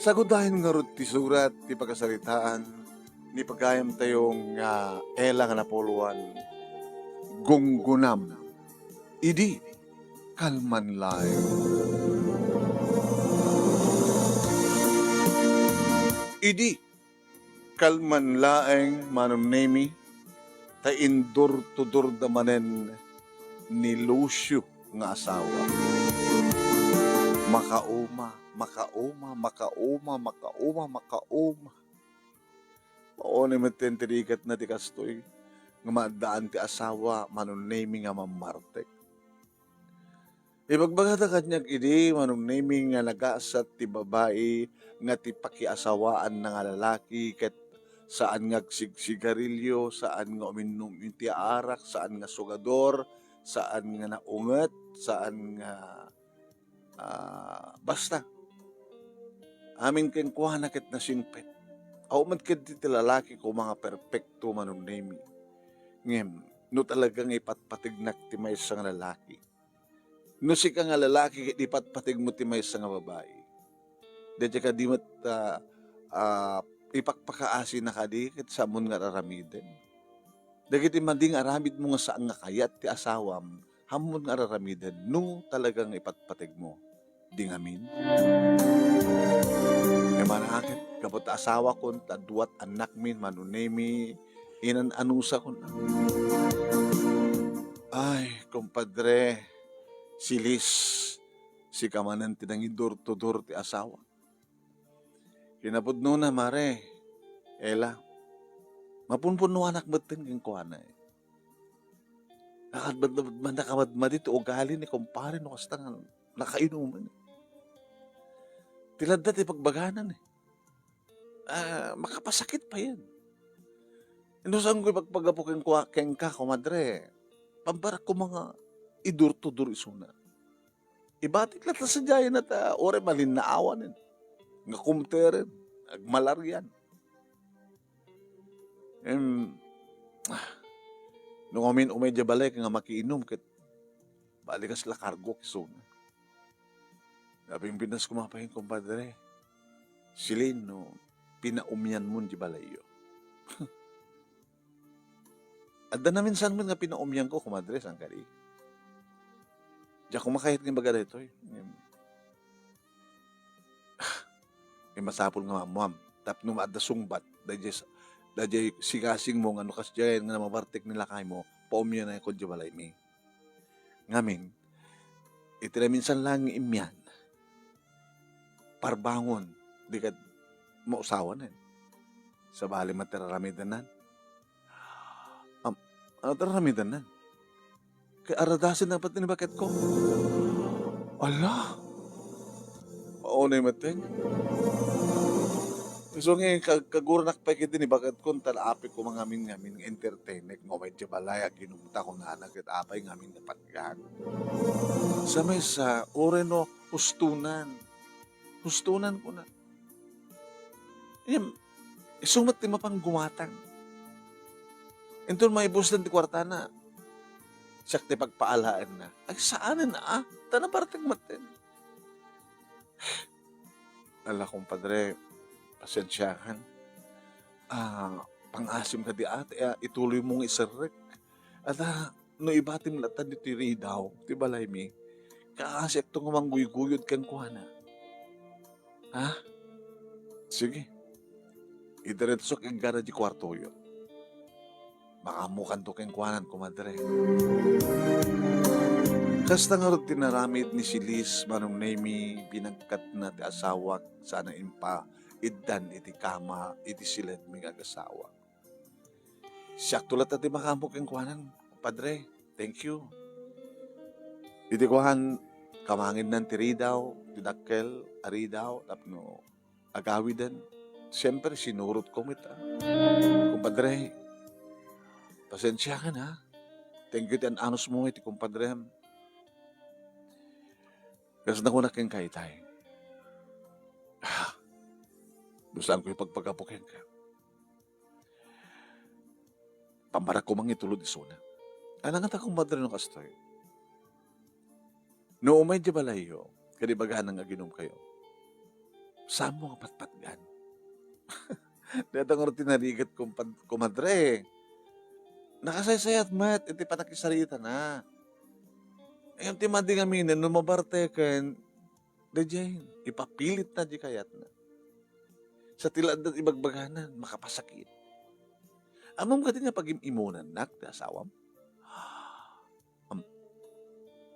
Sagudahin nga rod ti surat, ti pagkasalitaan, ni pagkayam tayong ela nga napuluan, gunggunam, idi, kalman laeng. Idi, kalman laeng manunemi, ta indur tudur damanen ni Lucio nga asawa. Makauma, makauma, makauma, makauma, makauma. Paone maten tirikat na ti kastoy, nga maadaan ti asawa, manunemi nga mamartek. Ibagbagata kanyag idi, manunemi nga nagasat ti babae, nga ti pakiasawaan na nga lalaki, ket saan nga sigarilyo, saan nga uminom ti arak, saan nga sugador, saan nga naunget, saan nga basta amin ken kuha na ket nasinpet. Aumad ket ti lalaki ko mga perpekto manunemi. Ngem, no talagang ipatpatignak ti maysa nga lalaki. No si ka nga lalaki, ipatpatig mo ti maysa nga babae. Dadya ka di mat ipakpakaasi na ka di, ket samon nga raramiden. Dagiti mading aramid mo nga saan nga kayat ti asawam, hamon nga raramiden, no talagang ipatpatig mo. Di ngamin. E manakit, kapot asawa ko, taduat anak min, manunemi, inan anusa ko na. Ay, kumpadre, silis, si kamanan tinangidur-tudur ti asawa. Kinapudno na, mare, ela, mapunpuno anak batin kong kuhana eh. Nakakamad madito, ugali ni kumpare, no kasta nga, nakainuman eh. Tilad ti pagbaganan eh. Makapasakit pa yan. Inusan ko ipagpagapukin ko keng ka, kumadre. Pambarak ko mga idur-tudur isuna. Ibatik lang sa dyan at ore malin na awan eh. Nga kumteren, agmalaryan. Nung amin umedya balay nga makiinom, ket balikas la kargo kisuna. Labing pinas kumapahin, kumpadre. Silin, no, pinaumyan mo di balayo. Adda namin saan mo nga pinaumyan ko, kumadre, saan kari. Diya kumakahit ng baga dito. Masapol nga mamuam. Tap nung adda sungbat, dajay sigasing mo, ano kas dyan, nga mabartik nila kay mo, paumyan na yung di balay mi. Ngamin, itira minsan lang imyan, parbangon, di ka mausawan eh. Sa bali matiraramidanan. Ano tararamidanan? Kaya aradasin na pati ni bakit ko. Ala! Oo na yung mateng. So ngayon, kaguranak pa kita ni bakit ko, talapi ko mga ngamin entertainek, medyo balaya, ginumta ko na anak at apay ngamin napatgan. Sa may sa, oreno, hustunan. Hustunan ko na. Isumat ti mapang gumatang. Ito maibus lang ti kwarta na. Siyak ti pagpaalaan na. Ay saan na Tanabartang matin. Ala kumpadre, pasensyahan. Pangasim ka di ate, ituloy mong isarek. At no ibatim latan di tiri daw, ti balay mi. Kaasyak to nga mangguyuguyod kang kuhana. Sige. Idiretso kang gara di kwarto yun. Makamukan to kang kuhanan, kumadre. Kasta nga rin tinaramid ni Silis, manong nemi, binagkat na ti asawak, sana impa, iddan iti kama, iti silid ming agasawa. Siyak tulat at makamuk kang kuhanan, padre, thank you. Iti kuhan, kamangin ng tiridaw, tidakkel, aridaw, tapno, agawidan. Siyempre, sinurot ko mita. Kumpadre, pasensya ka na. Thank you ti anos mo iti kumpadre. Kasi nakunak kang kaitay. Dusan ko ipagpagapukin ka. Pambarak ko mang itulod isuna. Anang ata kumpadre ng kastoy. No umay di balayo, kadibagahan ng aginom kayo. Saan mo nga patpatgan? Dito nga tinarigat kumadre. Nakasaysayat mat, iti panakisarita na. Ayun ti madi nga minin, numabarte ken, dejayin, ipapilit na di kayat na. Sa tilad na ibagbaganan, makapasakit. Amam ka din nga pag-imunan nak, ti asawam.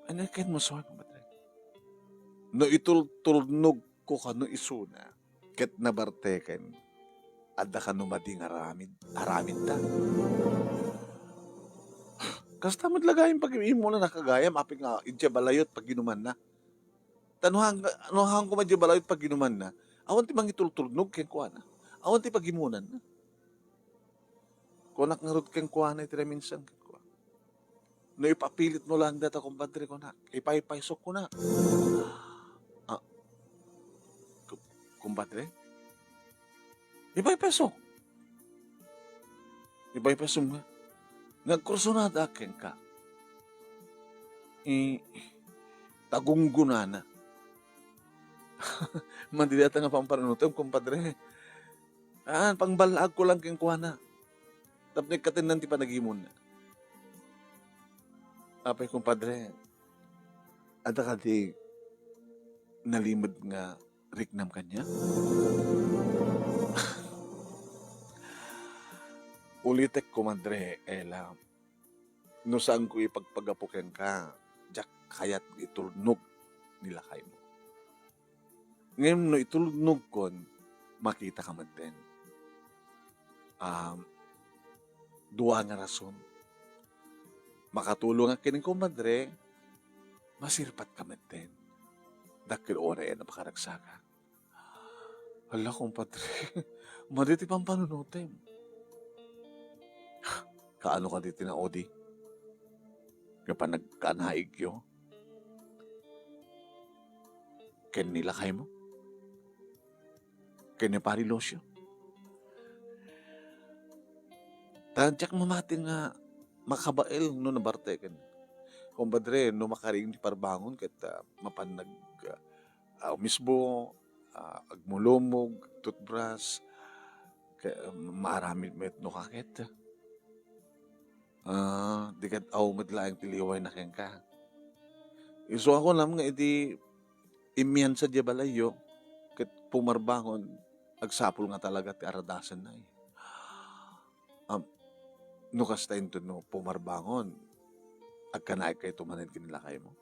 Ano ken mo sa kumadre? No itulturnog ko ka no isuna, ket nabarte ken, adda ka numading aramid ta. Kasta madlagayin pag-iimo na nakagayam, apik nga, idya balayot pag ginuman na. Tanuhang ko madya balayot pag ginuman na, awan ti mangitulturnog ken kuha na. Awan ti pag-imunan na. Kunak nga rod ken kuha na iti minsan ken kuha. No ipapilit mo lang data kumpadre ko na, ipaipaisok ko na. Ah, kumpadre? Ipaipasok. Ipaipasok nga. Nagkursunada akin ka. Tagungguna na. Mandidata nga pampanutom, kumpadre. Pangbalag ko lang keng kuha na. Tapos katinan ti panagimon na. Apay, kumpadre, ada ka di nalimod nga riknam kanya? Ulitek, kumadre, ela, no saan ko ipagpagapukin ka, jak kayat itulnog nila kayo mo. Ngayon, no itulnog kon, makita ka man din. Dua nga rason. Makatulong ang kining kumadre, masirpat ka man din. Dakil ore na makaragsaga. Hala, kumpadre, maditi pang panunutin. Kaano ka dito na odi? Kapag nagkanaig yo? Ken nila kayo mo? Ken ni parilosyo? Tadyak mamating nga makabail no nabarte ken. Kumpadre, no makaring di parbangon ket mapanag misbo agmulumog, toothbrush, maaramid met no kaket. Di kat madlaang tiliway na ken ka. Iso ako nam nga iti imian sa diabalayo ket pumarbangon agsapul nga talaga ti aradasan na no kasta into no pumarbangon agkanaay kay tumanen kinila kayo mo.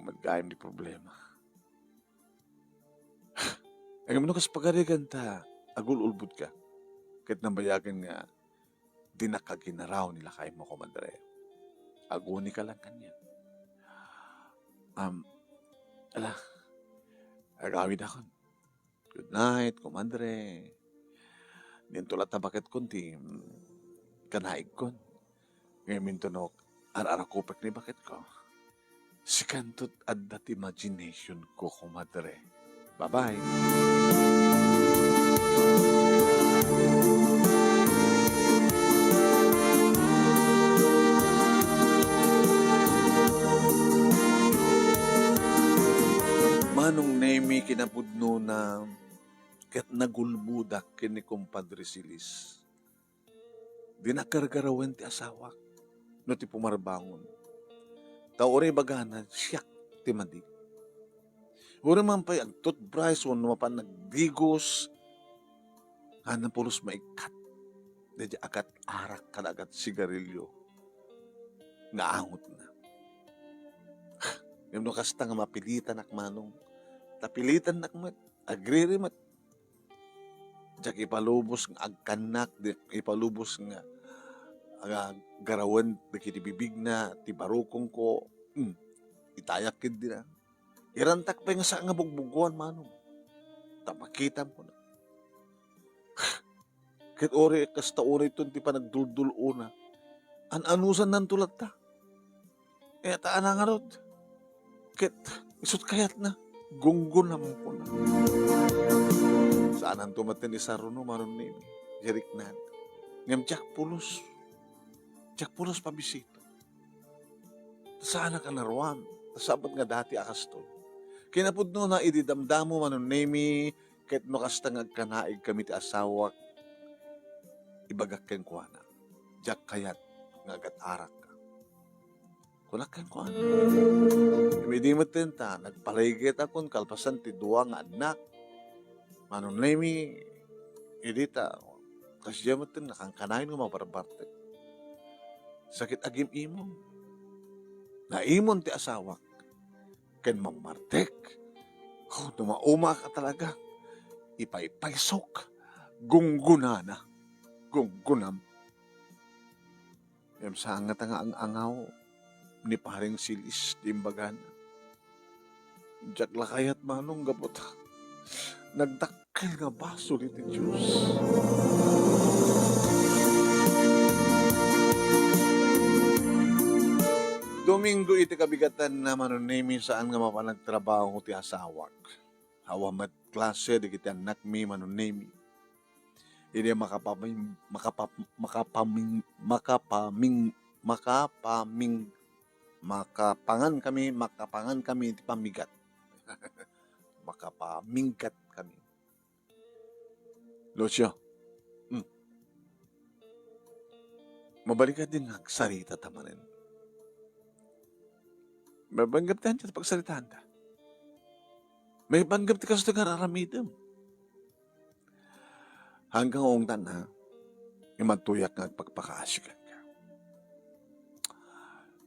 Madgayam di problema. Ang no kas pagarigan ta agululbud ka. Ket nambayagan nga dinakaginaraw nila kayo mo, kumadre. Aguni ka lang kanya. Agawid ako. Good night, kumadre. Nintulat na bakit kunti kanaig kon. Ngayon mintunok arakupek ni bakit ko. Sikantot at that imagination ko, kumadre. Bye-bye. Manong nemi kinapudno na ket nagulbudak kini kumpadre Silis. Dinakargarawen ti asawa no ti pumarbangon. Taore bagana siyak ti madi. Uri man pa'y ag toothbrush no mapan nagdigos hanang pulos maikat. Dadya akat arak kanagat sigarilyo nga angot na. Yung no kasta nga mapilitan ak manong tapilitan nakmat, agririmat. Diyak ipalubos nga agkanak, ipalubos nga garawan, nakitibibig na, tibarukong ko, itayak kid din na. Irantak pa nga sa nga bugbuguan, manong. Tapakitam ko na. Kit ori, kasta ori ito, di pa nagduldul una. An-anusan ng tulad ta. E taan nga rod. Kit, isot kayat na. Gunggun naman ko na. Saan ang tumatin ni Saruno, maron ni Jerik na. Ngam Jack Pulos pabisito. Saan ka naruan? Sabot nga dati akastoy. Kinapudno na ididamdamo manunemi ket no kasta nga agkanaig kami ti asawa ibagak ken kuana. Jak kayat nga agat-arak ka. Kunak ken kuana. Imidimot ta nagpaligit akon kalpasan ti duwa nga anak. Manunemi idita kasya mo tin nakangkanain nga maparbarte. Sakit agim imon. Naimon ti asawak. Ken mamartek. Oh, tumauma ka talaga. Ipaypaysok. Gunggunana. Gunggunam. Yam sangat nga ang angaw ni paring silis di imbagan. Diyak lakayat manong gabot. Nagdakkel nga baso iti Diyos. Domingo iti kabigatan na manunemi saan nga mapanagtrabaho ti asawak. Hawa mat klase di kiti anak mi manunemi. Hindi makapangan kami iti pamigat. Makapamingkat kami. Lucio, mabalik ka din nagsarita tamanin. May banggap tayo sa pagsalitaan ta. May banggap ti kaso nga raramidam. Hanggang oong na, imatuyak nga pagpakaasikan ka.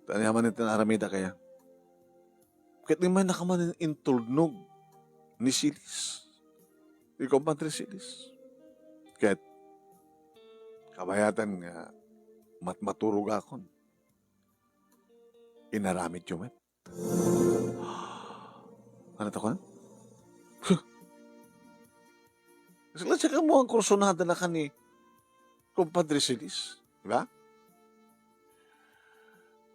Tanihaman ito na aramida kaya. Kahit naman nakaman intulnog ni Silis. Ikaw pa Silis. Kahit kabayatan nga matmaturog akon. Inaramid yung met. Ano ito ko na? Sila siya ka mo ang kursonada na ka ni Compadre Silis. Diba?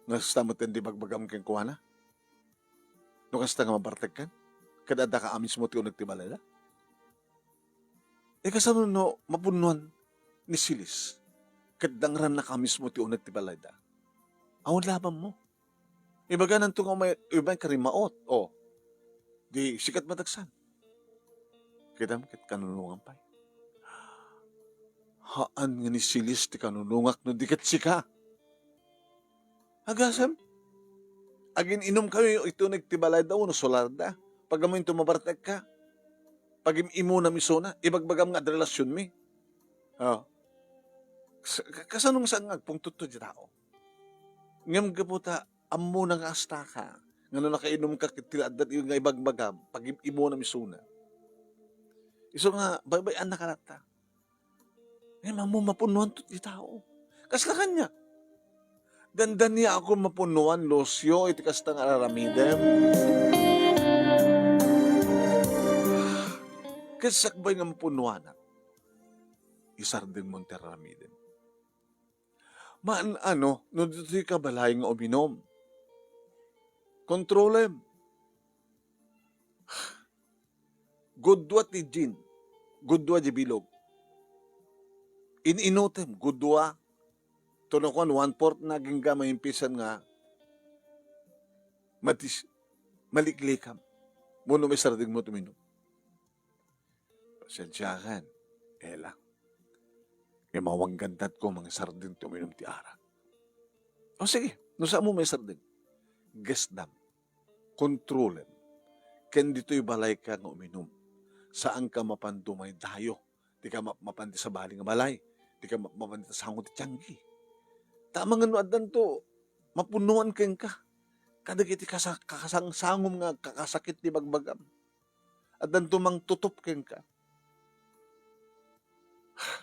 Nagstamot din di bagbagam kang kuha na? No kasta nga mabartag kan? Kadada ka amis mo tiyo nagtibalala? Kasano no mapunuan ni Silis? Kadangran na kamis mo tiyo nagtibalada? Awon laban mo. Ibaga nanto nga may ibang karimaot. O, di sikat matagsan. Kita mo kit kanunungan pa. Haan nga ni Silis ti kanunungak no dikat sika. Agasam. Agin inom kami ito nagtibalay daw no solarda. Pag mo yung tumabartag ka. Pag imo na misona, ibagbagam nga relasyon mi. Oh. Kasanong saan nga pungtut di tao. Ngam kaputa, amo na nga asta ka. Ngano nakainom ka kitilaad yung nga ibagbagam. Pag imo na misona. Iso nga, baybayan na karata. Mamu mapunuan to di tao. Kasla kanya. Dandan niya ako mapunuan, losyo, iti kasta nga araramidem. Kasakbay nga mapunuan na. Isardin mo ang araramidem. Maan ano, no dito ka balay nga uminom. Kontrolem. Gudwa ti gin. Gudwa di bilog. Ininutem, gudwa. Tunokon, 1/4 naging gamay impisan nga maliklikam. Muno may sarding mo tuminom. Pasensyakan. Ela. May mawanggantat ko mga sarding tuminom ti ara. O sige, no saan mo may sarding? Gasdam. Kontrolem. Ken dito'y balay ka nga uminom. Saan ka mapandumay dayo? Di ka mapandi sa bali nga balay. Di ka mapandi sa hangot ti tiyanggi. Tama nga no adan to, mapunuan ken ka. Kadag iti kakasangsangom nga kakasakit ni bagbagam. Adan to mang tutup ken ka.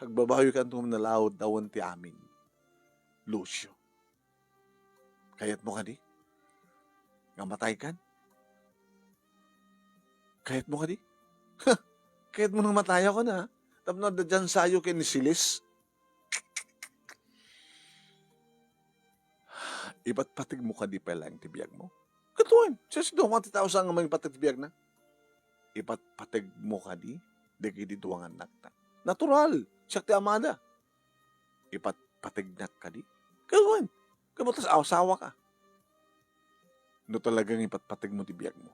Agbabayo ka ito nalawod dawan ti amin. Lucio. Kayat mo ka di? Nga matay kan? Kayat mo ka di? Kayat mo nang mataya ko na. Tapno da dyan sayo ken ni Silis. Iba't patig mo ka di pala ang tibiyag mo. Katuan. Siyas doon, mga titao sa nga may patig tibiyag na. Iba't patig mo ka di. Di kidi duwangan nakta. Natural. Siya ti amada. Iba't patig nak ka di. Katuan. Kamutas asawa ka. No talagang ipatpatag mo ti biyag mo.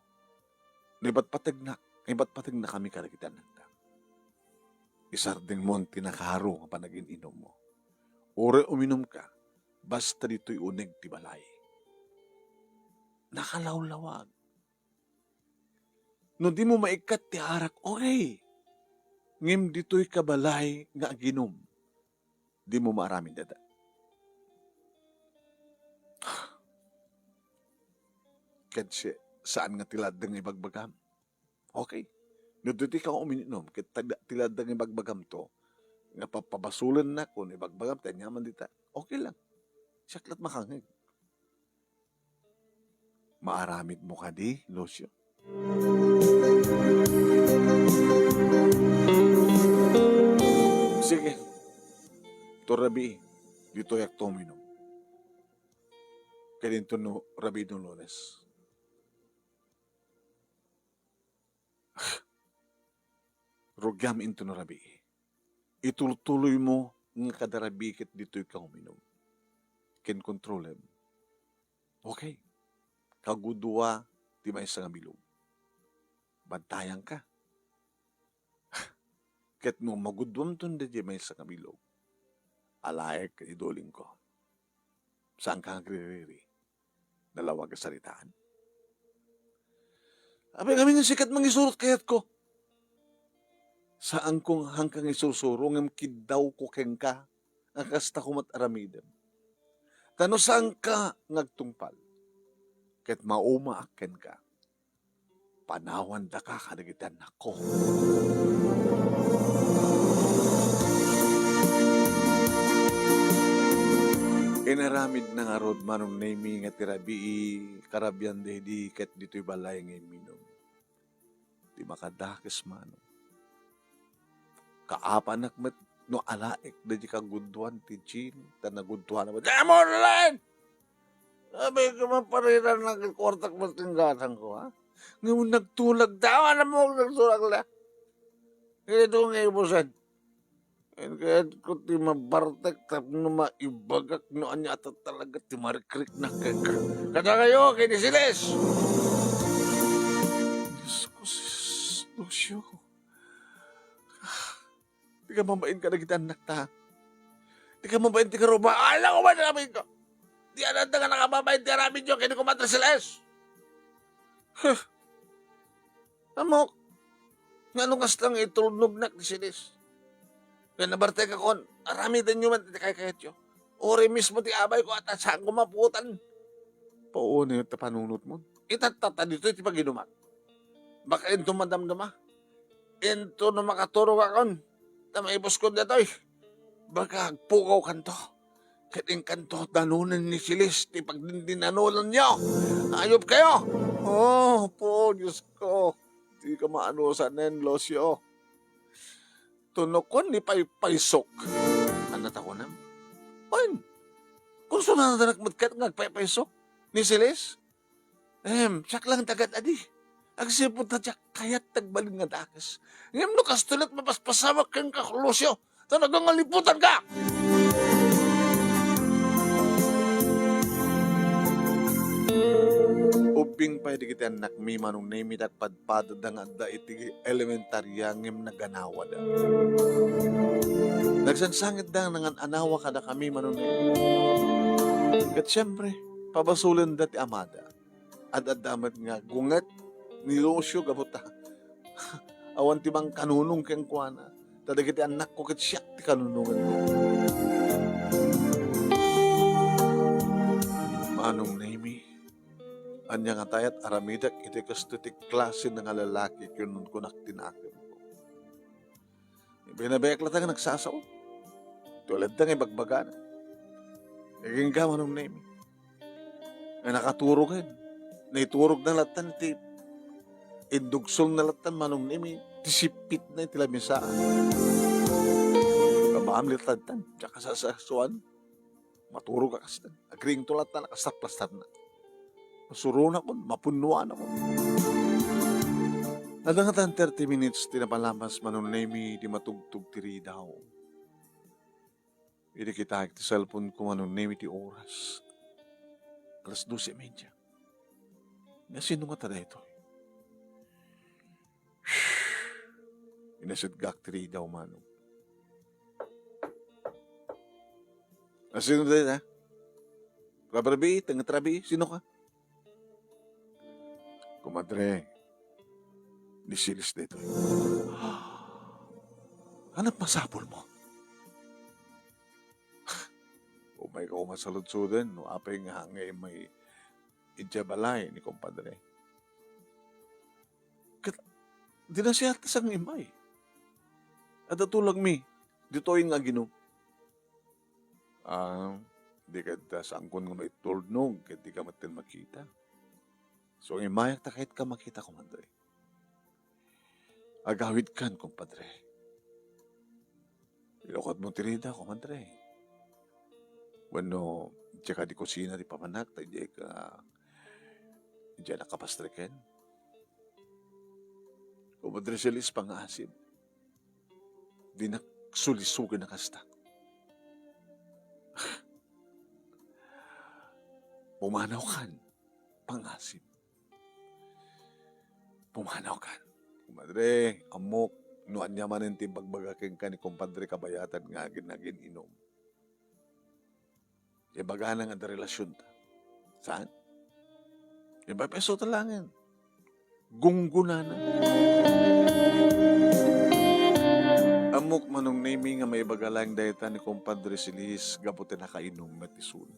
No ipatpatag na kami karagitan nagta. Isarding mo ang tinakaro nga panagin inom mo. Ore uminom ka, basta dito'y uneg ti balay. Nakalawlawag. No di mo maikat ti harak, okay. Ngim dito'y kabalay nga ginom. Di mo maaramin dada. Kasi saan nga tilad ng ibagbagam? Okay. No dito'y ka uminom, tilad ng ibagbagam to, nga papabasulan na kung ibagbagam, tanyaman dita, okay lang. Saklat makangig. Maaramid mo ka di, Lucio. Sige. To rabi, dito yak tominom. Kaya dito no rabi no Lunes. Rugyam into no rabi. Ituloy mo nga kadarabikit dito ikaw uminom. Can control him. Okay. Kagudwa, di may isang bilog. Bantayan ka. Ket no magudwam ton di may isang bilog. Alayek idoling ko. Saan ka nagririri? Dalawag salitaan. Abi kami ng sikat mang isurot kayat ko. Saan kong hangkang isusuro ng kidaw ko keng ka, ang kasta kumat aramidem. Tano saan ka ngagtungpal? Ket mauma aken ka. Panawan da ka kadagitan ako. Inaramid na nga rod manong nami nga tirabii karabyan di ket dito'y balay nga minom. Di makadakes manong. Kaapanak met no alaik da di kagudwan ti Chin ta nagudwan na damo rin! Sabi ko mapariran ng kwartak matinggasan ko ha. Ngayon nagtulag daw na mo nagtulag la. Ito nga ibusan. Kaya ko ti mabartek tap no maibagak no anya at talaga ti marikrik na kaka. Kada kayo kay ni Siles. Diyos ko sis Lucio. Di ka mabain ka na kita anak ta. Di ka mabain ti ka ruba. Alam ko ba namin ko? Di ananda nga nakababain ti aramin nyo kaya ni Kumatra Siles. Amok. Nga nung kastang itulnog na ni Siles. Kaya nabarte ka kon. Arami din nyo man ti kaya yo. Ori mismo ti abay ko at saan ko maputan. Paano yung tapanunot mo? Itatata dito iti paginumak. Baka ito madamdama. Ito na makaturo ka kon. Tamaibos ko na to'y. Baka pukaw kanto. Kating kanto danunan ni Silis. Di pagdindinanulan nyo. Ayop kayo. Oh, po, Diyos ko. Di ka maano sa Lucio. Tunokon ni paypaysok. Anat ako na. Pan. Kung suna na nakmatkat ngagpaypaysok. Ni Silis. Siyak lang tagad adi. Agsipot na siya kayat tagbalin nga dakas. Ngayon no kastulat mapaspasamak kang kakulosyo. Talagang ngaliputan ka! Uping pa iti kita anak mi manong namit at padpadad nga da iti elementarya ngim naganawa da. Nagsansangit da nga anawa kada kami manong namit. Kat siyempre, pabasulan da ti amada. Ad-adamat nga gungat ni Lucio gabuta. Awan ti bang kanunong keng kuana. Tadagiti anak ko ket siya ti kanunungan ko. Manong nami. Anya nga tayat aramidak iti kasto ti klase nga lalaki kunun kunak tinakem ko. Binabek lang nga nagsasaw. Tulad nga ibagbaga na. Naging ka manong nami. Nga nakaturog yan. Naiturog na latan ti indugsol na latan manong nimi tisipit na itila misaan. Kamaam latan tsaka sasasuan maturog ka kastan. Agring tulatan nakasaplastan na. Masuro na ko, mapunuan ako. Nadang 30 minutes tinapalamas manong nimi di matugtog tiri daw. Hindi kita ti cellphone ko manong nimi ti oras. 12:30. Nga sino nga tada ito? Inasid gakteri daw manong. Nga sino tada? Kabarbi, tangatrabi, sino ka? Kumadre, ni Silis dito. Hanap masapol mo. O may kaumasaludsudan, no apay nga hangay may idyabalay ni kumpadre. Di na siya tasang imay. At tulang mi, dito yung aginom. Di ka sangkon nga may tulnog, di ka matin makita. So, ang imayak ta kahit ka makita, kumpadre. Agawid kan, kumpadre. Ilokot mo tirida, kumpadre. Bueno, tsaka di kusina, di pamanak, di ka nakapastriken. Kumpadre silis pang-asid. Di naksulisugan na kasta. Pumanaw kan, pang-asid. Pumanaw kan. Kumadre, amok, nuan niya man yung tibagbagaking ka ni kumpadre kabayatan nga agin inom. Ibaga na nga da relasyon ta. Saan? Iba peso talangin. Gungguna na. Amok manong naming nga may bagalang dayta ni kumpadre Silis gabutin na kainom matisun.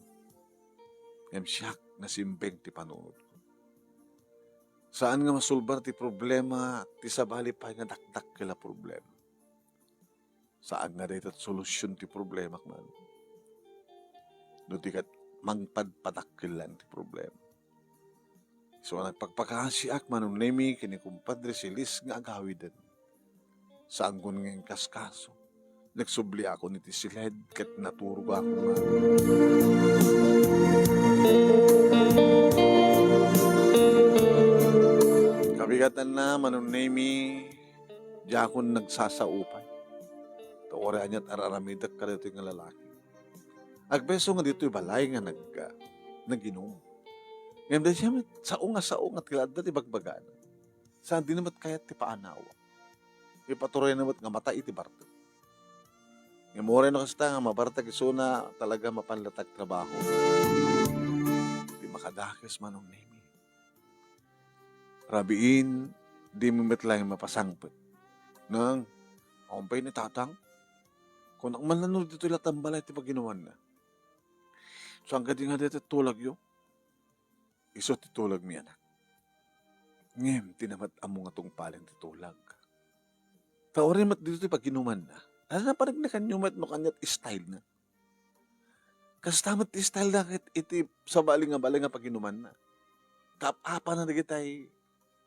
Siyak na simpeng ti panunod ko. Saan nga masulbar ti problema, ti sabali pa nga dakdak kila problema. Saan nga dayta solusyon ti problema man. No ti kat mangpadpadakkilan ti problema. So nagpagpakasiak manong nemi kini kumpadre Silis nga agawidan. Saan ko nga kaskaso. Nagsubli ako ni ti siled kat naturog ako nga. Kabigatan na manong nemi jakon nagsasaupay. Tawaran niya't araramidak ka dito yung lalaki. Agbeso nga dito yung balay nga nag-inom. Ngayon dahil siya saong at kilad na tibagbagan. Saan di namat kaya ti paanawa. Ipatuloy namat nga mata iti bartag. Ngayon mo rin nakasta nga mabartag isuna talaga mapanlatag trabaho. Di makadakis manong nemi. Rabiin, di mo lang mapasangpit. Nang, akumpay ni tatang, kung ang mananod dito ilatang balay ti paginawan na. So ang gadi nga dito tulag yo, iso ti tulag mi anak. Ngem, tinamat amo nga tong paling ti tulag. Taorin mat dito ti paginawan na. Ano na parang nakanyumat no kanyat style na. Kasi tamat ti style na iti sa balay nga paginawan na. Kapapa na nagitay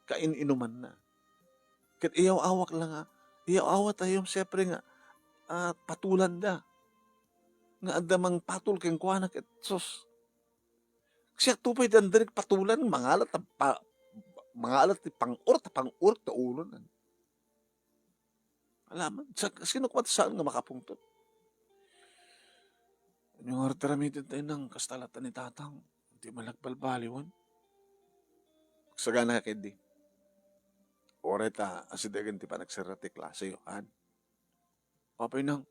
kain-inuman na. Kat iyaw-awak lang nga. Iyaw-awat tayo siyempre nga patulan da. Nga adamang patul keng kuanak at sos. Siya tupay dandarig patulan mangalat ti pang-urt ta ulo na. Alaman, sino kumat saan nga makapungtot? Yung hartaramitin tayo ng kastalatan ni tatang, hindi malagbalbaliwan. Sagana ka kedi. Oreta, asidagan ti pa nagsarati klase yo, han? Papay nang,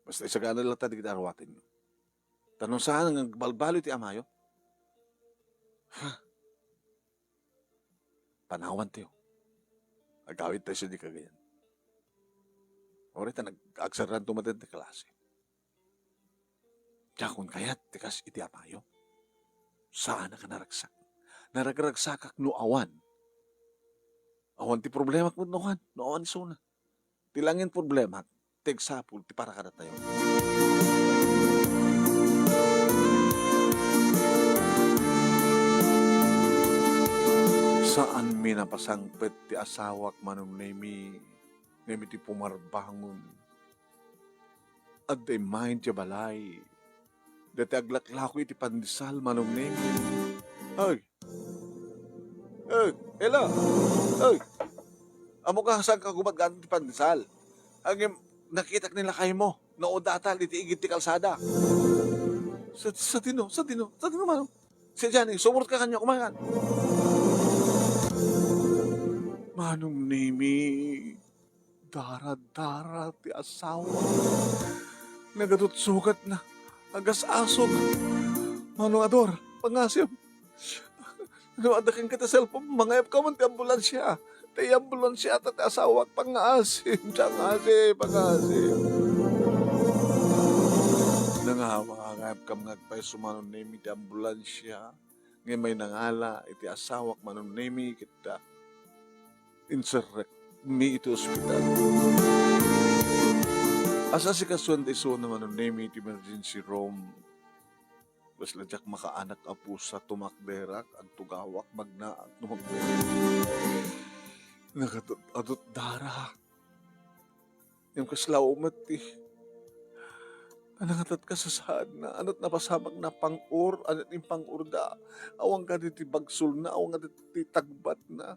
basta isagana lang ta di kita arwatin nyo. Tanong saan ang balbalo ti amayo? Ha? Panawan tayo. Agawit tayo siya di kagayan. Oreta, nag-agsaran tumatid ti klase. Jakon kayat, tikas iti amayo. Saan ka naragsak? Naragragsakak no awan. Awan ti problema ko no awan isuna. Tilangin problema, tegsapul, ti para kada tayo. Saan mi napasangpet ti asawak manong nemi ti pumarbangon. At di mind ti balay. Dati aglaklako iti pandesal manong nemi. Ay! Hello! Ay! Amo ka saan ka gumagaan ti pandesal? Ang nakita nila kayo mo, naudatal, iti igit ti kalsada. Sa tino manong. Si Johnny, sumurot ka kanya kumakan. Manong Nemi, dara-dara ti asawa. Nagatutsukat na. Agas-asog. Manong Ador, pangasim. Adakin kita cellphone, mga ka man ti ambulansya. Ti ambulansya at ti asawa pangasim. Pangasim, pangasim. Nangawa nga kam ngagpay sumanon Nemi ti ambulansya. Ngay may nangala iti asawak manon Nemi kita inserrek mi iti ospital. Asa si kasuan ti so naman ng Nemi iti emergency room. Bas ladyak makaanak apo sa tumakderak ang tugawak magnaak tumakderak. Nakatot dara. Yung kaslaw umati. Anangatat ka sa saan na anot napasamag na pang-ur, anot yung pang-urda. Awang ka diti bagsol na, awang ka diti tagbat na.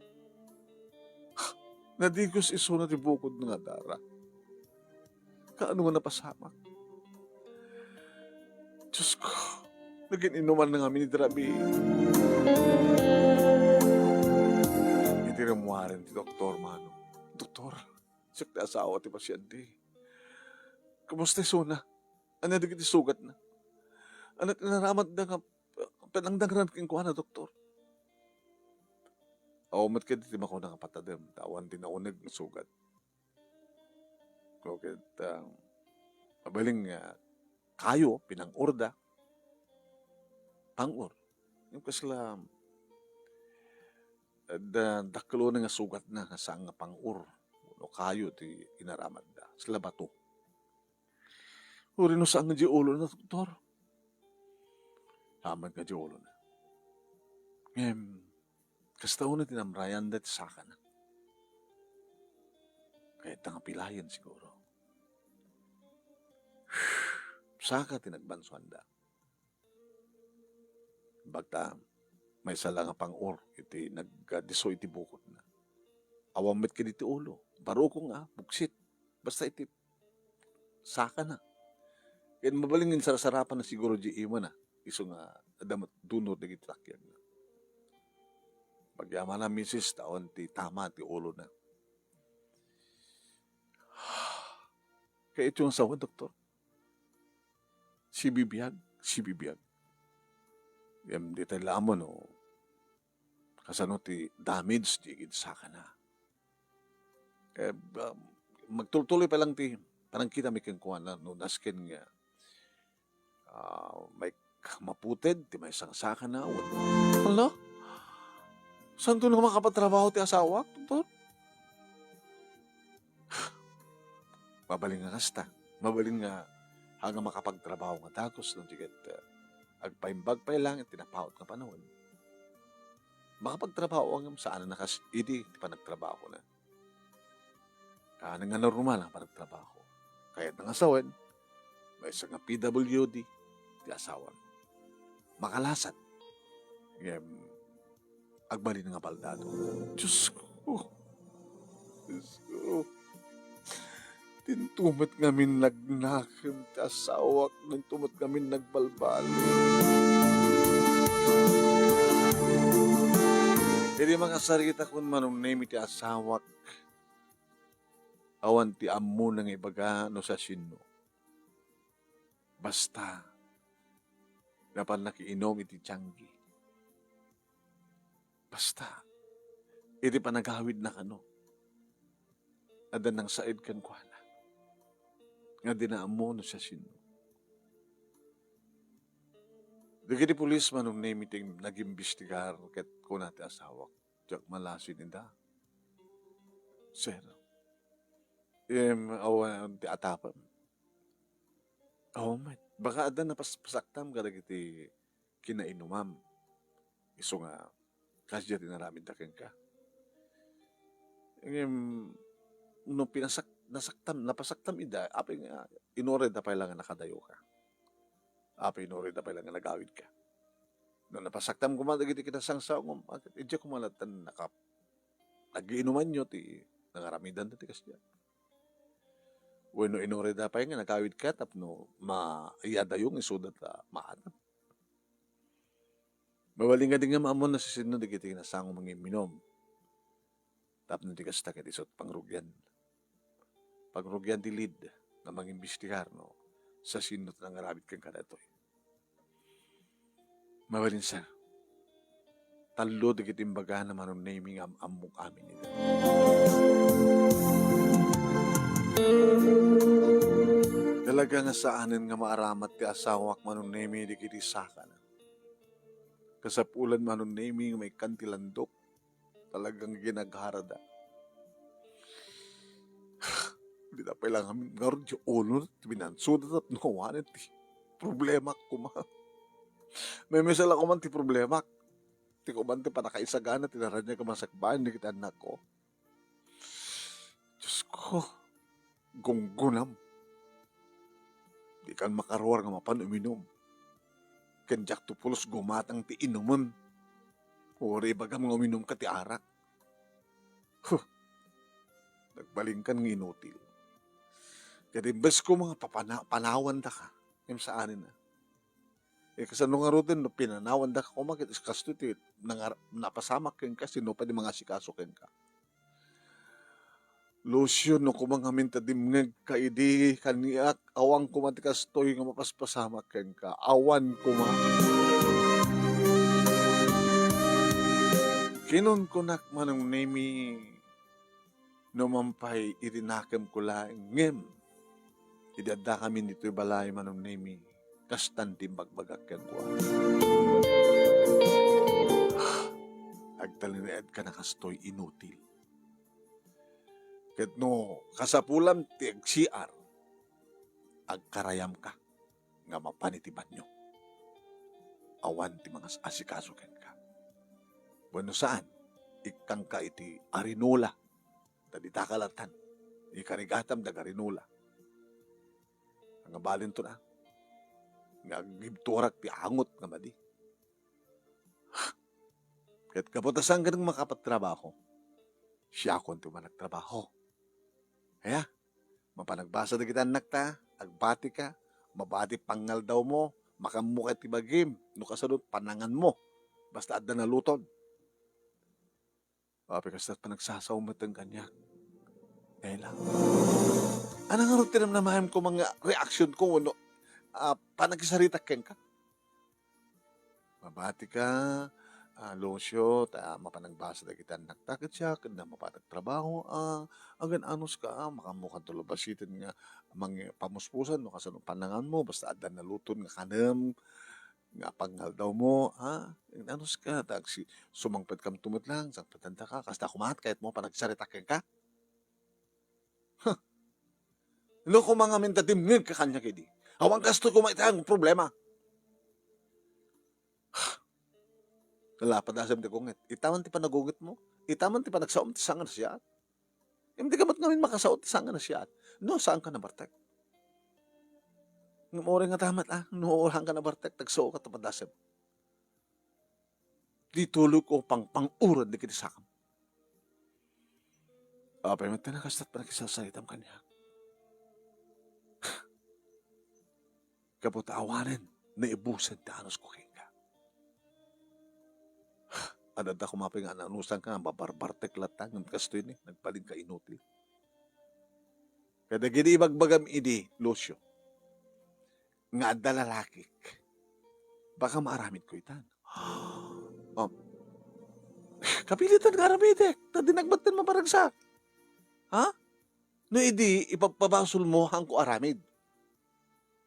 Nadigos iso na ti bukod nga dara. Kaano nga napasamak? Diyos ko, naging inuman na nga minidrabi. Hindi ramuharin ti doktor, mano. Doktor, siyak na asawa ti pasyente. Kamusta iso na? Ano na iti sugat na? Ano tinaramat na nga panangdangran king kuha na, doktor? Mat ka diti mako na kapatadem. Tawan tinaunag ng sugat. Okay, mabaling kayo, pinang-urda. Pang-ur. Yung kasla, daklo na nga sugat na sa nga pang-ur. No, kayo, ti inaramad da. Sila bato. Uri no saan nga di ulo na, doktor? Hamad nga di ulo na. Kasta una tinamrayan dati sa akin. Kaya tangapilayan siguro. Saka tinagbansuan da. Bagta, may sala nga pang-ur, iti nagdiso iti bukod na. Awamit ka diti ulo. Baro ko nga, buksit. Basta iti, saka na. Kaya mabalingin sarasarapan na siguro di iwan na. Iso nga, adamat dunod na gitakyan na. Pagyaman na misis, taon ti tama, ti ulo na. Kaya ito yung asawa, doktor. Si bibiyag. Di tayo lamon, no? Kasano ti damage, di saka na. Magtuloy pa lang ti, parang kita may kengkuhan na, no, nasken nga, may maputed, ti may sangsaka na. Wala? Saan doon nga makapatrabaho ti asawa, doktor? Mabaling nga kasta. Mabaling nga hanggang makapagtrabaho nga takos ng tigat agpaimbag pa lang at tinapawat nga panahon. Makapagtrabaho ang saan na idi ti panagtrabaho na. Nga normal ang panagtrabaho. Kaya nang asawan, may isang nga PWD ti asawan. Makalasat. Agbalin nga baldado. Diyos ko. Tintumot ngamin nagnakam ti asawak, tintumot ngamin nagbalbal. Hindi mga sarita kun manong name ti asawak, awan ti ammo nang ibaga no sa sino. Basta, dapat nakiinom iti tiyanggi. Basta, iti panagawid na kano. Adan ng said kan kuana. Nga dinaamo no sa sino. Dagiti pulis manong namiting nag-imbestigar ket kuna ti asawak. Diyak malasin inda. Sir, awan ti atapan. Man. Baka adan napasaktam ka dagiti kinainumam. Iso nga, kasya tinaramid daken ka. No napasaktam ida, apay nga, inured na pala nga nakadayo ka. Apay inured na pala nga nagawid ka. No napasaktam ko man, dagiti kinasangsaw mo, idya kumalatan nag-iinuman nyo, nangaramidan na ti kasya. Bueno, inured na pala nga nagawid ka, tapno maiyada yung isudat maanap. Mawaling nga din nga maamon na sisinod, dagiti kinasangong mga minom. Tapos di kas takit isot pangrugyan. Pangrugyan di lead na mangimbestigar no sa sinot ng arabit kang kadatoy. Mawalin sir. Talo di kitimbaga naman ang naming amok amin nito. Talaga nga saanin nga maaramat ti asawak manong nemi di kiti saka na. Kasapulan manong nemi may kantilandok. Talagang ginagharada. Hindi na pa lang kami ngayon yung ulo na binansudat at nawanan ti problema ko ma. May misal ako man ti problema. Ti ko man ti panakaisagana tinaran niya kamasakbahan di kita anak ko. Diyos ko, gunggunam. Di kan makaruar nga mapan uminom. Kenjak tupulos gumatang ti inuman. Uri baga mga uminom ka ti arak. Nagbalingkan ng inutil. Kaya bes ko mga panawan da ka. Yung saanin na. Kasano nga rin, no, pinanawan da ka kumakit. Kasto ti, napasamak ken ka, sino pa di mga sikaso ken ka. Lucio, no, kumangamin ta dimngeg ka, idi kaniak, awang kumatikas toy nga mapaspasamak ken ka. Awan kuma. Kinon kunak manong nemi numampay irinakam ko lang ngem. Idada kami nito'y balay manong nemi kastan timbagbagak kang kwa. Agtalinaad ka na kastoy inutil. Ket no kasapulam ti CR agkarayam ka nga mapanitiban nyo. Awan ti mga asikaso ken ka. Bueno saan? Ikang ka iti arinola. Tadi takalatan. Ikarigatam da arinola. Ang balin to na. Nga gibturak ti angot nga madi. Kat kaputasan ka ng makapagtrabaho. Siya kon ti managtrabaho. Kaya, mapanagbasa na kita anak ta, agbati ka, mabati pangal daw mo, makamukha ti bagim, no kasadot panangan mo, basta adda na luton. Papi kasta't panagsasawmat ang kanya. Kaya lang. Anong nga rin tinamnamahan ko mga reaksyon ko, no? Panagsarita ken ka. Mabati ka, Lucio, mapanagbasa na kita nagtakit siya, na mapanagtrabaho, agan anos ka, makamukha tulubasitin nga, mga pamuspusan, no, kasi panangan mo, basta adan na luton nga kanam, nga pangal daw mo, anos ka, si sumangpad kam tumot lang, sang patanda ka, kasta kumahat, kahit mo panagsarita ken ka. No, kung mga mintatimngig ka kanya kidi, awang kasto kumaitang problema. Kalapad asam ti kungit. Itaman ti panagugit mo. Itaman ti panagsaom ti sangan na siya. Hindi ka ba't ngamin makasaot ti sangan na siya. No, saan ka na bartek? Ngumuri nga tamat nuurang ka na bartek. Tagsao ka tapad asam. Di tuloy ko pang-urad di kiti sakam. Apay mo tinakastat pa nakisasalitam kanya. Kaputawanan na ibusan ti anos ko kaya. Adada kumapay nga nanusan ka, babarbartek latang, ng kasto yun nagpaling ka inutil. Kada gini ibagbagam idi, Lucio, nga adda lalakik, baka maaramid ko itan. Kapilitan ka aramitek, tadi nagbatan maparagsak. Ha? No idi, ipapabasol mo hang ko aramid.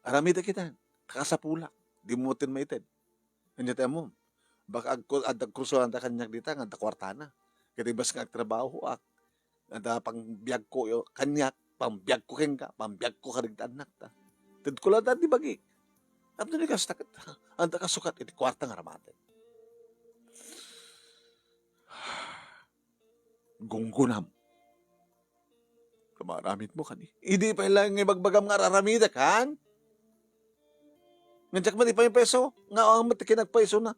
Aramid kitan, kakasapulak, di mo tin maitin. Kanya mo, baka adag kursuhan ta kanyak dita nga kwartana. Kaya bas nga trabaho ak. Ada pang biyag ko kanyak, pang biyag ko kenka, pang biyag ko karigtaan anak ta. Tad ko lang di bagi. Apno ni kastakit. Anda kasukat iti kwarta nga ramate. Gunggunam. Kamaramit mo kani. Hindi pa ilang ibagbagam nga raramida kan? Nganjak man ipa yung peso. Nga ang matikinagpeso na.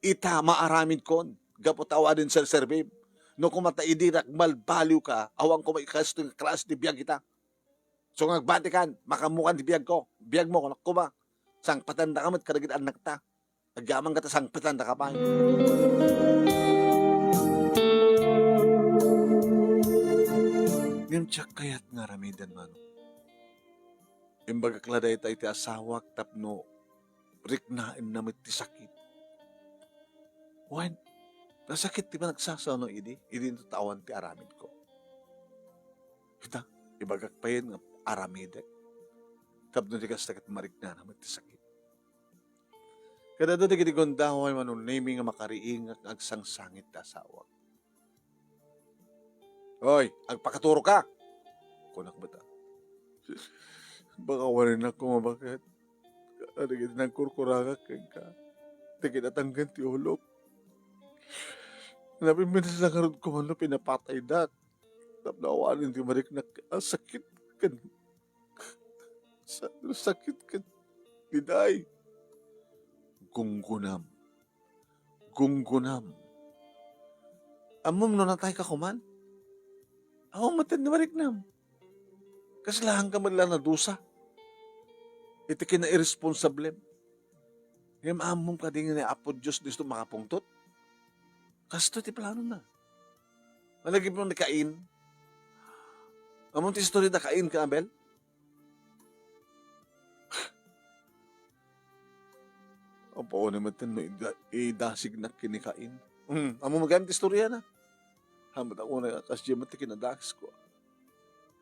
Ita maaramid kon, gapot awadin sa survey. No kumata idirak malbaliw ka, awang ko may kasto ng klas di biyag kita. So ngagbati kan, makamukan di biyag ko. Biyag mo, kunak ko ba? Sang patanda ka mat karagit anak ta. Agyaman ka ta sang patanda ka pa. Antyak kayat nga ramidan man. Imbaga kladay tayo ti asawak tapno riknain namit ti sakit. Wen, nasakit ti ba nagsasaw no idi? Idi ito tawan ti aramid ko. Kita, ibagak pa yun nga aramidek. Tapno di ka sakit marikna namit ti sakit. Kada doon di gondahoy manong naming nga makariing agsangsangit ti asawak. Hoy, agpakaturo ka! Kunak bata. Baka warin ako mabakit. Ano gito ng kurkuraka ka. Tikinatanggan ti ulok. Napiminas lang karod ko man pinapatay dat. Tapnawanin ti marik na sakit kan. Sakit kan. Diday. Gunggunam. Gunggunam. Amom no natay ka kuman. Ako matan na marik nam. Kasalahan ka man lang na dusa. Iti kina irresponsable. Ngayon amom ka din nga apo Diyos dito makapungtot. Kasto ti plano na. Malagi mo na kain. Amom ti story na kain ka, Abel? Opo, naman tin mo idasig na kinikain. Amom magamit istorya na. Hamat ako na kasya mo ti kinadakas ko.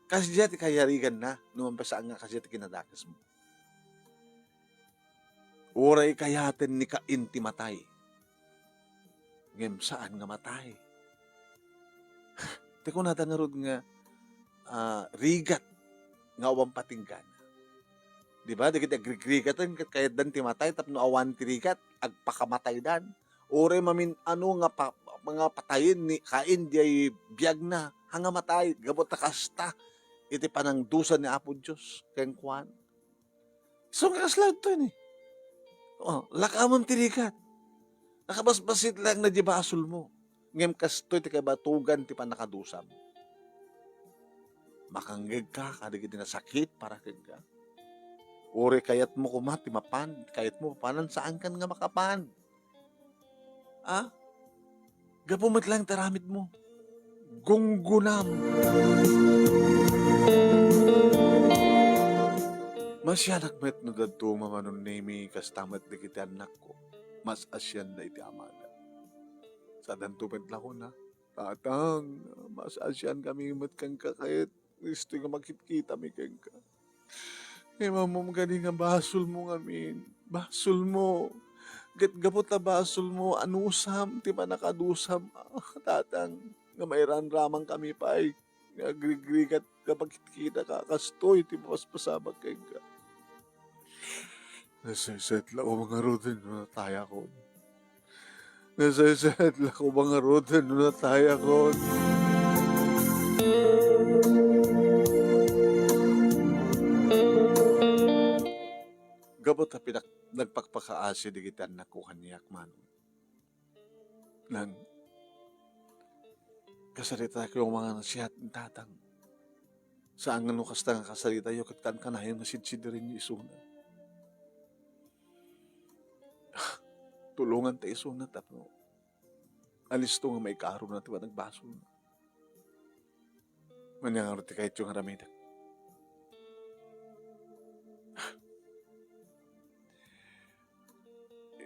Kasya ti kayarigan na. Numampasaan nga kasya ti kinadakas mo. Uray kayatin ni kain ti matay. Ngem saan nga matay? Ti ko natanarod nga rigat nga awang patinggan. Di ba? Di kita agrigatan kayat dan ti matay tapno awan ti rigat agpakamatay dan. Uray mamin ano nga mga patayin ni kain di ay biyag na hanga matay gabot na kasta iti panangdusan ni Apo Diyos keng kuan. So nga aslad to ni. Oh, lakamon tirikat. Nakabasbasit lang na di basol mo. Ngem kastoy ti kabatugan ti panakadusam. Makanggeg ka, kadig iti nasakit para kag ka. Uri kayat mo kumat, ti mapan, kayat mo panan, saan kan nga makapan? Ah? Gapumit lang taramid mo. Gunggunam. Masyanak met no dadto mamanon nemi kastamat di kita anak ko. Mas asyan na iti amana. Sa dantumet lang ko na. Tatang, mas asyan kami imat kang kakayat. Gusto nga makikita mi kang ka. Eh mamom gani nga basol mo ngamin. Basol mo. Gapot na basol mo. Anusam, ti pa nakadusam. Tatang, nga mayran ramang kami pa ay. Agrigrigat kapag kita kakastoy. Ti paspasabag kang ka. Nasayset lang ko mga roden na nataya ko. Nasayset lang ko mga roden na nataya ko. Gabot na nagpakpakaasi di kita nakuha niyak man. Nang kasarita ko yung mga nasiyat ng tatang. Saan nga no kasta nga kasarita yung katan ka na yung nasidsidirin yung isuna. Tulungan tayo sunat tapno. Alis to nga may karo na tiba nagbaso na. Manyang arti kahit yung haramidak.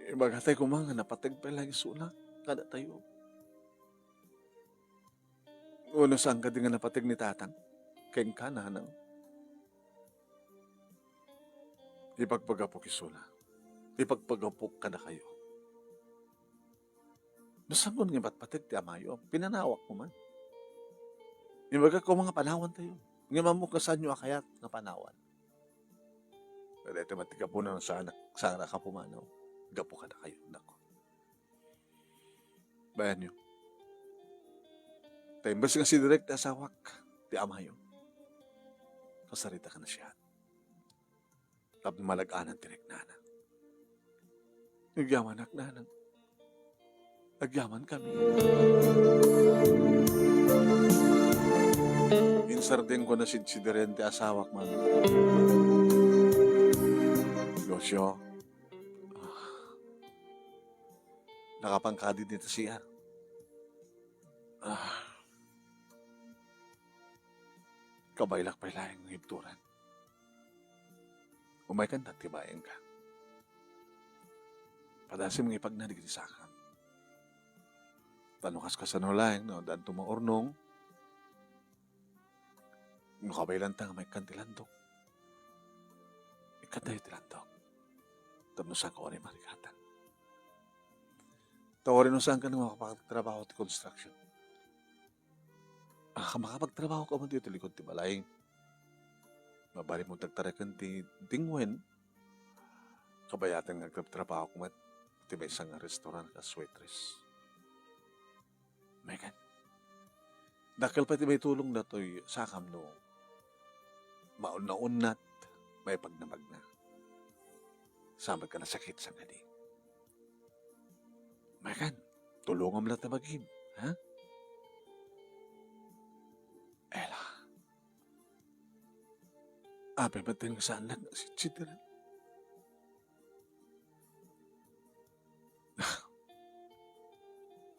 Ibagatay ko mga napatag pa lang sunat. Kada tayo. Uno saan ka din nga napatag ni tatang. Keng ka na nang. Ipagpagapok isuna. Ipagpagapok ka na kayo. Nasamon nga patpatag ti amayo, pinanawak mo man. Ibaga ko mga panawan tayo. Nga mamuk na saan nyo akayat nga panawan. Pero ito matiga po na sana ka pumanaw. Gapo ka na kayo. Nako. Bayan nyo. Tayo basta nga si direct asawak ti amayo. Kasarita ka na siya. Tapos malag-anan direct nana. Nagyaman nanang. Agyaman kami. Insardeng ko na sidsiderente asawak man. Losyo. Nakapangkadi dito siya. kabaylak-baylaeng ng hibturan. Umay ka na, tibayan ka. Padasim ng ipagnadig sa akin. Tanukas ka sa nulaeng, no, daan tumaurnong, ng kabaylantang may kantilandok. Ikantay tilandok. Tanusan ko rin marikatan. Tawarin mo saan ka nang makapagtrabaho at construction. Makapagtrabaho ka mo dito likod ti balay. Mabari mo tagtarakan ti tingwen. Kabayatan nga trabaho ko mat. Ti may isang restaurant ka waitress. Megan. Dakal pati may tulong na to'y sakam no. Maun-naunat. May pagnamag na. Samad ka na sakit sa ngadi. Megan. Tulungan mo lang na maghim. Ha? Ela. Ape ba tayo sa anak na si Chidran?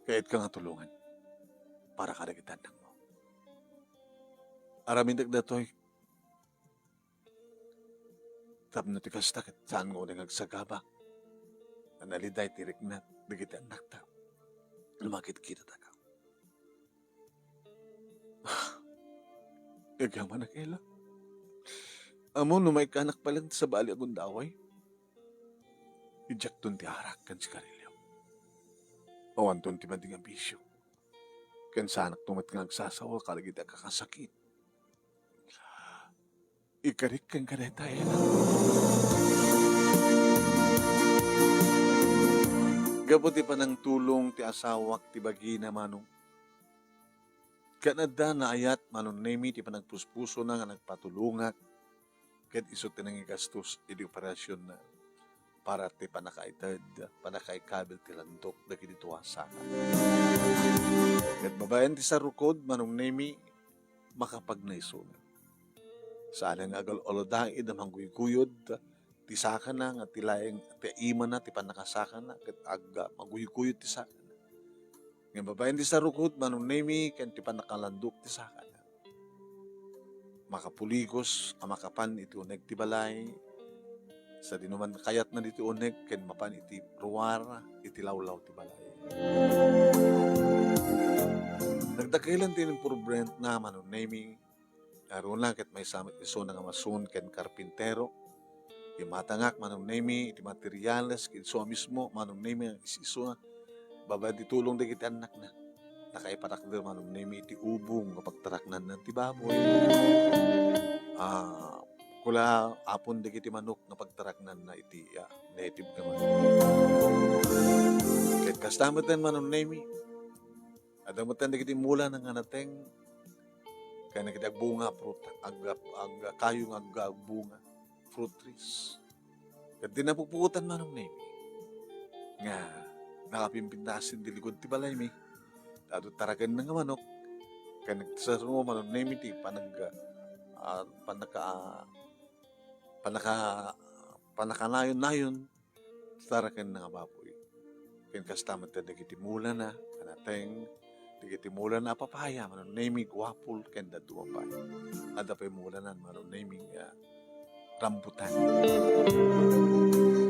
Kahit ka nga tulungan para karagitan ng mo. Aramin dagdatoy. Tapno ti kastakit saan mo nang agsagaba. Analiday tirik na digiti anak ta. Lumakit kita ta ka. Gagaman na kaila. Amo no may kanak pa lang sa bali akong daway. Ijak dun ti harak kan si karilyo. Awan dun ti mading ambisyo. Kan sa anak tumat nga agsasawa kalagita kakasakit. Ikarik kang kareta ela. Gabuti pa ng tulong ti asawak ti bagi na manong. Kanada na ayat manon nemi ti panagpuspuso na nga nagpatulungak ket isot ti nangigastos iti operasyon na para ti panakaitad panakaikabel ti landok dagiti tuwasa. Ket babayan ti sarukod manon nemi makapagnaisunan. Saan nga agal olodaid na mangguyguyod ti saka na nga ti laeng ti ima na ti panakasaka na ket agga mangguyguyod ti saka. Ngayon babayan di sa rukod, manong nemi, ken ti panakalandok ti saka na. Makapuligos, makapan iti uneg ti balay, sa dinuman kayat na diti uneg, ken mapan iti ruwar, iti lawlaw ti balay. Nagdakailan din yung problem na manong nemi, naroon lang ket may samit iso na nga masun ken karpintero, imatangak manong nemi, iti materyales, ken iso mismo, manong nemi, iso na, baba di tulong di kita anak na. Nakaipatakder manong nemi iti ubong kapag taraknan ng ti baboy. Kula apon di kiti manok na pagtaraknan na iti native ka manok. Kahit kastamatan manong nemi. Adamutan di kiti mula ng anateng. Kaya na kiti agbunga fruit. Kayong agbunga fruit trees. Kahit di napupukutan manong nemi. Nga. Nakapimpintasin di likod ti balay mi. Dado taragan na nga manok. Kaya nagsasaro mo manok na ti panakanayon-nayon taragan na nga baboy. Kaya kastamat na nagitimulan na kanateng nagitimulan na papaya manok na guwapol kaya dumapay. Ada pa yung mulanan manok na rambutan.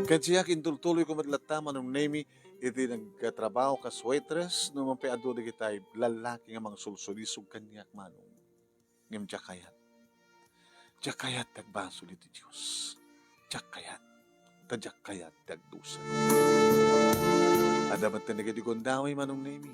Kaya siya kintultuloy ko madlata manong nemi iti nagkatrabaho kas waitress no mapiado di kitay lalaki nga mga sulsulisog kanyak manong ngem jakayat. Jakayat tagbasol iti Diyos. Jakayat. Tajakayat tagdusa. Adamat na nagadigondawi manong nemi.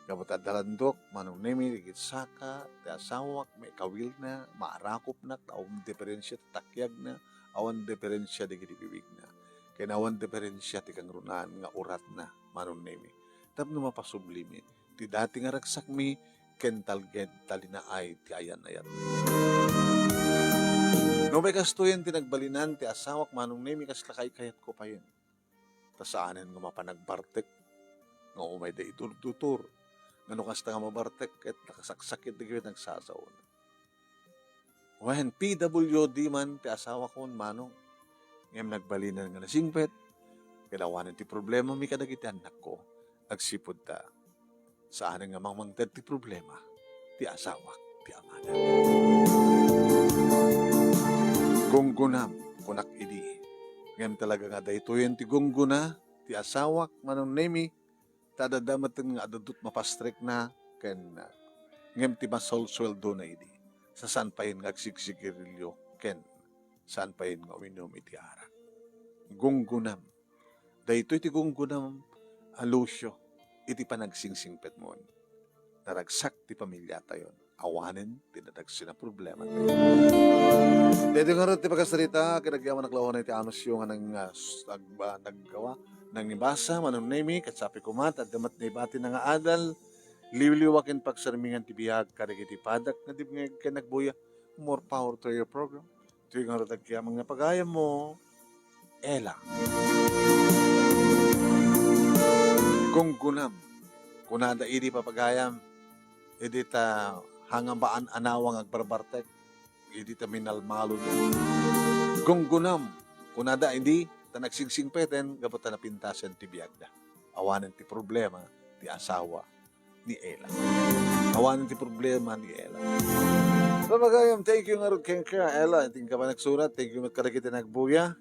Kapot adalandok manong nemi digit saka ti asawak may kawil na maarakop na awan diferensya takyag na awan diferensya digit bibig na. Kaya awan diferensya ti kang runaan nga urat na manon nemi. Tapno mapasublimi. Ti dati nga ragsak mi ken talinaay ti ayan-ayan. No may kastuyan ti nagbalinan ti asawak manong nemi kas lakay-kayat ko pa yun. Tasaanan nga mapanagbartek nga umay da itur-tutur. Nga no kasta nga mabartek ket nakasaksakit di kayo nagsasaon. When PWD man ti asawa ko manong ngem nagbalinan nga nasingpet, kailangan ti problema mi kadagiti anak ko, agsipod ta, saan nga mamangtad ti problema, ti asawak, ti amanan. gunggunam kunak idi. Ngem talaga nga daytoyen ti gungguna ti asawak manong nemi tadadamat nga adadut mapastrek na ken ngem ti masolsweldo na idi. Sa saan pa yun nga agsigsigirilyo ken saan pa yun nga uminom iti arak. Gunggunam. Daytoy ti gunggunam alusyo iti panagsingsingpet mo. Naragsak ti pamilya tayon. Awanen tinadagsin na problema tayo. Dito nga rin ti pagkasarita, kinagyaman naklawan na iti anusyo nga naggawa nang nibasa, manong nemi, katsapi kumat, at damat na ibati na nga adal, liwliwakin pagsarmingan ti biyag, karig iti padak, na di nga kinagbuya, more power to your program. Ito nga rin tagkiyamang nga pagayam mo, Ella. Gunggunam, kunada idi papagayam, idi ta hanggang baan anawang agbarbartek, idi ta minalmalo niya. Gunggunam, kunada hindi, ta nagsingsingpeten, gabot ta napintasan ti biyagda. Awanan ti problema, ti asawa ni Ella. Awanan ti problema ni Ella. So magayam, thank you nga rin kaya Ella. Hindi ka pa nagsurat, thank you magkaragit na nagbuya.